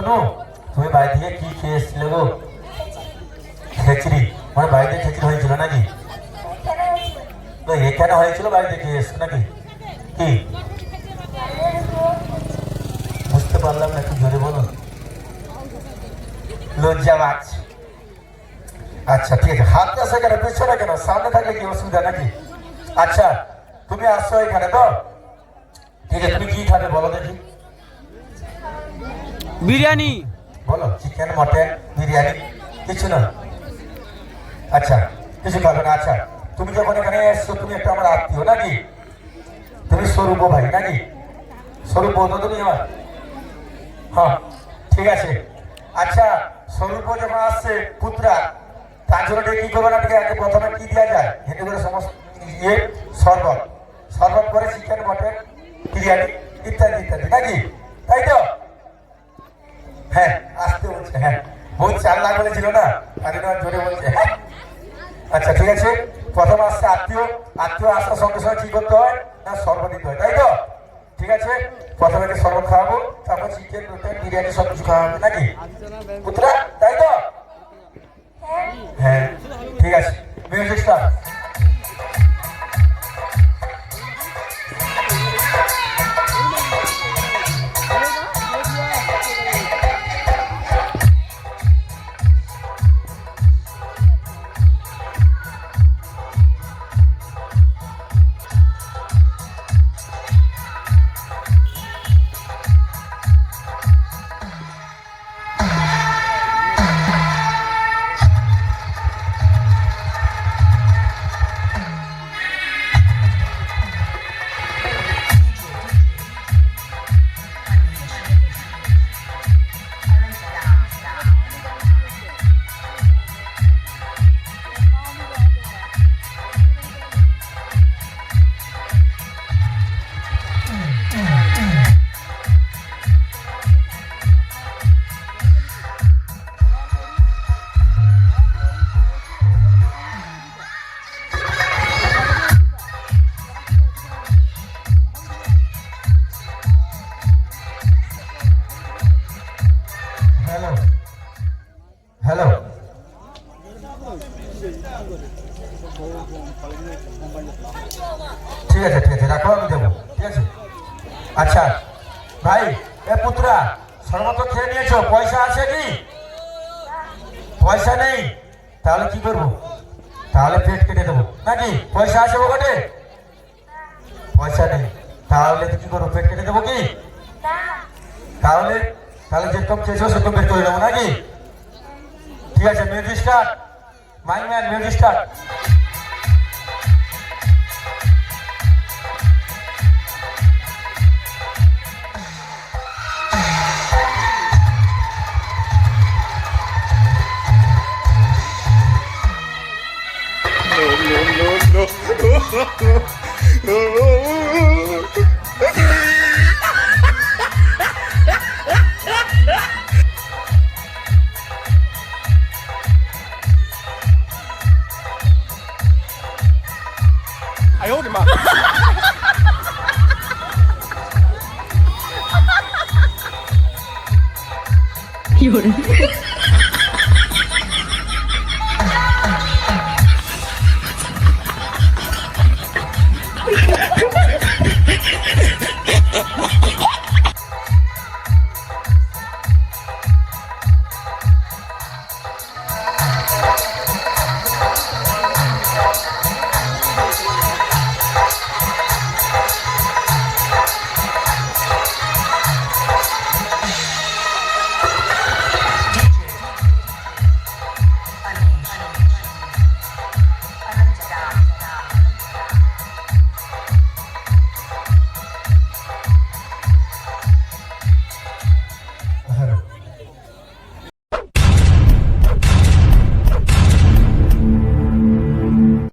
তনু, তুমি বাড়ি থেকে কি খেয়ে এসেছিলে গো? খিচড়ি? মানে বাড়িতে খিচড়ি হয়েছিল নাকি? তো এখানে হয়েছিল, বাড়িতে খেয়ে এসছো নাকি? কি বুঝতে পারলাম না, একটু জোরে বলো। লজ্জা মাছ। আচ্ছা ঠিক আছে, হাত আসে কেন, পিছনে কেন, সামনে থাকলে কি অসুবিধা নাকি? আচ্ছা তুমি আসছো এখানে তো, ঠিক আছে, তুমি কি খাবে বলো দেখি। বিরিয়ানি। বলো, চিকেন, মটন, বিরিয়ানি? কিছু না? আচ্ছা কিছু খাবে না। আচ্ছা তুমি যখন এখানে এসছো, তুমি একটা আমার আত্মীয় নাকি? তুমি স্বরূপ ভাই নাকি? স্বরূপ তো তুমি আমার? হ্যাঁ ঠিক আছে। আচ্ছা স্বরূপ যখন আসছে পুত্রা, তার জন্য কি করবে না? আগে প্রথমে কি দেওয়া যায় হিন্দু করে সমস্ত ইয়ে শরবত, শরবত করে চিকেন, মটন, বিরিয়ানি ইত্যাদি ইত্যাদি নাকি? তাই তো? হ্যাঁ আসতে বলছে, হ্যাঁ বহুত চাল্লা বলেছিল না, তার জন্য জোরে বলছে। হ্যাঁ আচ্ছা ঠিক আছে, প্রথম আসছে আত্মীয়, আত্মীয় আসার সঙ্গে সঙ্গে কি করতে হয় না, শরবত দিতে হয়, তাই তো? ঠিক আছে, প্রথমে শরবত খাওয়াবো, তারপর চিকেন, মটন, বিরিয়ানি সব কিছু খাওয়াবে নাকি পুত্রা, তাই তো? হ্যাঁ ঠিক আছে, মিউজিক স্টার্ট। হ্যালো হ্যালো, ঠিক আছে ঠিক আছে, রাখো, আমি দেবো, ঠিক আছে। আচ্ছা ভাই, এ পুত্রা, শরবত তো খেয়ে নিয়েছো, পয়সা আছে কি? পয়সা নেই? তাহলে কি করবো? তাহলে পেট কেটে দেবো নাকি? পয়সা আছে বটে? পয়সা নেই, তাহলে কি করবো? পেট কেটে দেবো কি? তাহলে তাহলে যেরকম চেয়েছো সেরকম বের করে দেবো নাকি? ঠিক আছে, music start, mike man, music start. I owed him up. 有人。